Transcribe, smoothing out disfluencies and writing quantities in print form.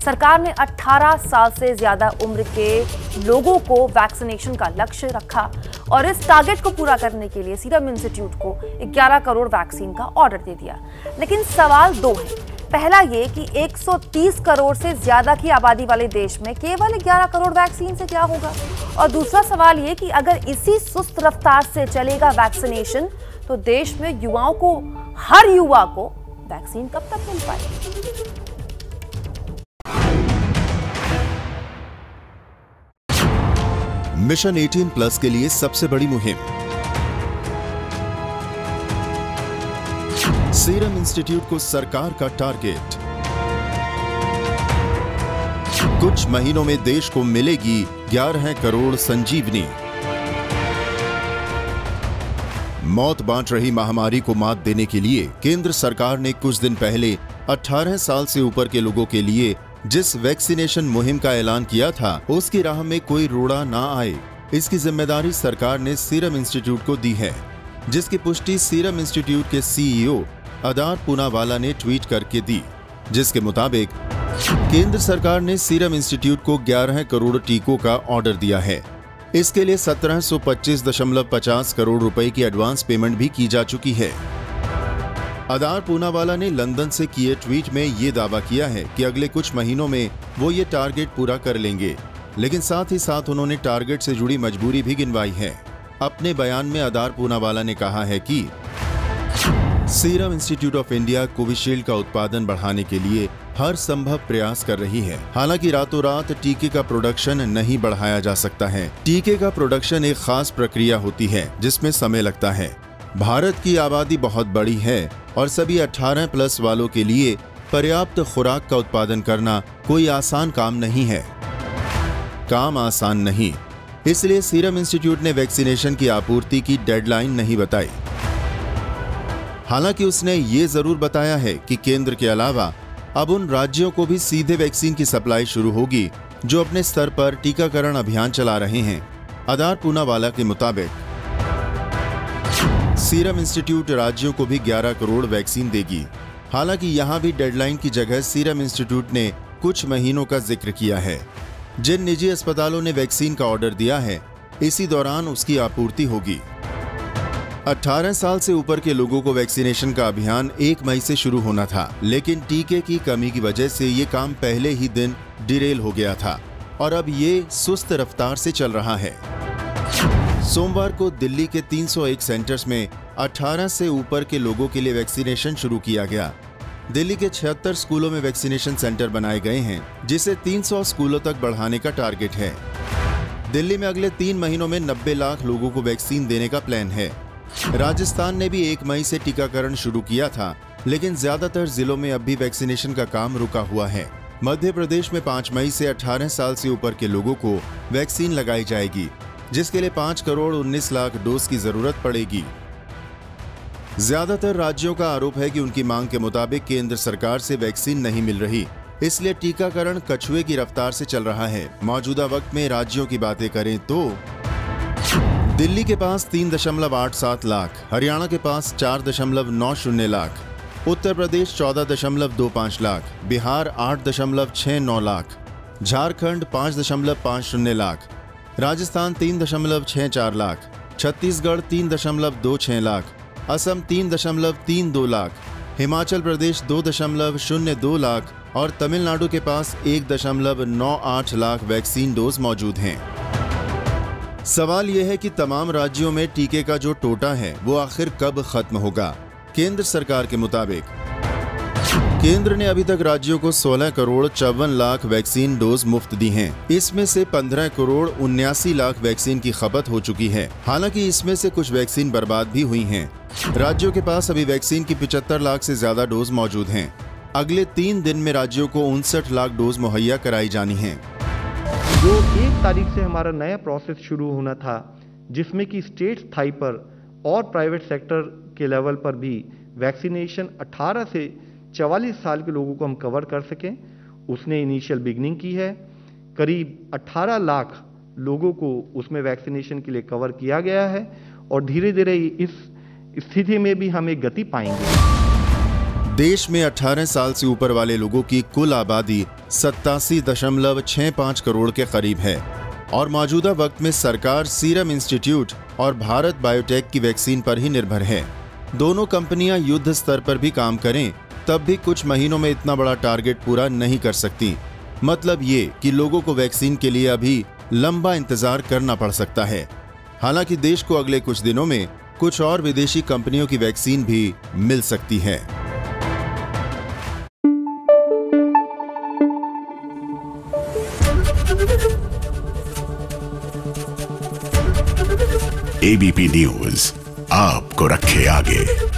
सरकार ने 18 साल से ज्यादा उम्र के लोगों को वैक्सीनेशन का लक्ष्य रखा और इस टारगेट को पूरा करने के लिए सीरम इंस्टीट्यूट को 11 करोड़ वैक्सीन का ऑर्डर दे दिया। लेकिन सवाल दो है। पहला ये कि 130 करोड़ से ज्यादा की आबादी वाले देश में केवल 11 करोड़ वैक्सीन से क्या होगा, और दूसरा सवाल ये कि अगर इसी सुस्त रफ्तार से चलेगा वैक्सीनेशन तो देश में युवाओं को, हर युवा को वैक्सीन कब तक मिल पाएगी। मिशन 18+ के लिए सबसे बड़ी मुहिम। सीरम इंस्टीट्यूट को सरकार का टारगेट। कुछ महीनों में देश को मिलेगी 11 करोड़ संजीवनी। मौत बांट रही महामारी को मात देने के लिए केंद्र सरकार ने कुछ दिन पहले 18 साल से ऊपर के लोगों के लिए जिस वैक्सीनेशन मुहिम का ऐलान किया था, उसकी राह में कोई रोड़ा ना आए, इसकी जिम्मेदारी सरकार ने सीरम इंस्टीट्यूट को दी है, जिसकी पुष्टि सीरम इंस्टीट्यूट के सीईओ अदार पूनावाला ने ट्वीट करके दी, जिसके मुताबिक केंद्र सरकार ने सीरम इंस्टीट्यूट को 11 करोड़ टीकों का ऑर्डर दिया है। इसके लिए 1725.50 करोड़ रुपए की एडवांस पेमेंट भी की जा चुकी है। अदार पूनावाला ने लंदन से किए ट्वीट में ये दावा किया है कि अगले कुछ महीनों में वो ये टारगेट पूरा कर लेंगे, लेकिन साथ ही साथ उन्होंने टारगेट से जुड़ी मजबूरी भी गिनवाई है। अपने बयान में अदार पूनावाला ने कहा है कि serum institute of India Covishield का उत्पादन बढ़ाने के लिए हर संभव प्रयास कर रही है। हालांकि रातों रात टीके का प्रोडक्शन नहीं बढ़ाया जा सकता है। टीके का प्रोडक्शन एक खास प्रक्रिया होती है जिसमें समय लगता है। भारत की आबादी बहुत बड़ी है और सभी 18+ वालों के लिए पर्याप्त खुराक का उत्पादन करना कोई आसान काम नहीं है। काम आसान नहीं, इसलिए सीरम इंस्टीट्यूट ने वैक्सीनेशन की आपूर्ति की डेडलाइन नहीं बताई। हालांकि उसने ये जरूर बताया है कि केंद्र के अलावा अब उन राज्यों को भी सीधे वैक्सीन की सप्लाई शुरू होगी जो अपने स्तर पर टीकाकरण अभियान चला रहे हैं। अदार पूनावाला के मुताबिक सीरम इंस्टीट्यूट राज्यों को भी 11 करोड़ वैक्सीन देगी। हालांकि यहां भी डेडलाइन की जगह सीरम इंस्टीट्यूट ने कुछ महीनों का जिक्र किया है। जिन निजी अस्पतालों ने वैक्सीन का ऑर्डर दिया है, इसी दौरान उसकी आपूर्ति होगी। 18 साल से ऊपर के लोगों को वैक्सीनेशन का अभियान 1 मई से शुरू होना था, लेकिन टीके की कमी की वजह से ये काम पहले ही दिन डिरेल हो गया था और अब ये सुस्त रफ्तार से चल रहा है। सोमवार को दिल्ली के 301 सेंटर्स में 18 से ऊपर के लोगों के लिए वैक्सीनेशन शुरू किया गया। दिल्ली के 76 स्कूलों में वैक्सीनेशन सेंटर बनाए गए हैं, जिसे 300 स्कूलों तक बढ़ाने का टारगेट है। दिल्ली में अगले 3 महीनों में 90 लाख लोगों को वैक्सीन देने का प्लान है। राजस्थान ने भी 1 मई से टीकाकरण शुरू किया था, लेकिन ज्यादातर जिलों में अब भी वैक्सीनेशन का काम रुका हुआ है। मध्य प्रदेश में 5 मई से 18 साल से ऊपर के लोगों को वैक्सीन लगाई जाएगी, जिसके लिए 5 करोड़ 19 लाख डोज की जरूरत पड़ेगी। ज्यादातर राज्यों का आरोप है कि उनकी मांग के मुताबिक केंद्र सरकार से वैक्सीन नहीं मिल रही, इसलिए टीकाकरण कछुए की रफ्तार से चल रहा है। मौजूदा वक्त में राज्यों की बातें करें तो दिल्ली के पास 3.87 लाख, हरियाणा के पास 4.90 लाख, उत्तर प्रदेश 14.25 लाख, बिहार 8.69 लाख, झारखंड 5.50 लाख, राजस्थान 3.64 लाख, छत्तीसगढ़ 3.26 लाख, असम 3.32 लाख, हिमाचल प्रदेश 2.02 लाख और तमिलनाडु के पास 1.98 लाख वैक्सीन डोज मौजूद हैं। सवाल यह है कि तमाम राज्यों में टीके का जो टोटा है वो आखिर कब खत्म होगा। केंद्र सरकार के मुताबिक केंद्र ने अभी तक राज्यों को 16 करोड़ 54 लाख वैक्सीन डोज मुफ्त दी हैं। इसमें से 15 करोड़ 79 लाख वैक्सीन की खपत हो चुकी है। हालांकि इसमें से कुछ वैक्सीन बर्बाद भी हुई हैं। राज्यों के पास अभी वैक्सीन की 75 लाख से ज्यादा डोज मौजूद हैं। अगले 3 दिन में राज्यों को 59 लाख डोज मुहैया कराई जानी है। जो 1 तारीख से हमारा नया प्रोसेस शुरू होना था, जिसमें कि स्टेट स्थाई पर और प्राइवेट सेक्टर के लेवल पर भी वैक्सीनेशन 18 से 44 साल के लोगों को हम कवर कर सकें, उसने इनिशियल बिगनिंग की है। करीब 18 लाख लोगों को उसमें वैक्सीनेशन के लिए कवर किया गया है और धीरे धीरे इस स्थिति में भी हम एक गति पाएंगे। देश में 18 साल से ऊपर वाले लोगों की कुल आबादी 87.65 करोड़ के करीब है और मौजूदा वक्त में सरकार सीरम इंस्टीट्यूट और भारत बायोटेक की वैक्सीन पर ही निर्भर है। दोनों कंपनियां युद्ध स्तर पर भी काम करें तब भी कुछ महीनों में इतना बड़ा टारगेट पूरा नहीं कर सकती। मतलब ये कि लोगों को वैक्सीन के लिए अभी लंबा इंतजार करना पड़ सकता है। हालांकि देश को अगले कुछ दिनों में कुछ और विदेशी कंपनियों की वैक्सीन भी मिल सकती है। एबीपी न्यूज आपको रखे आगे।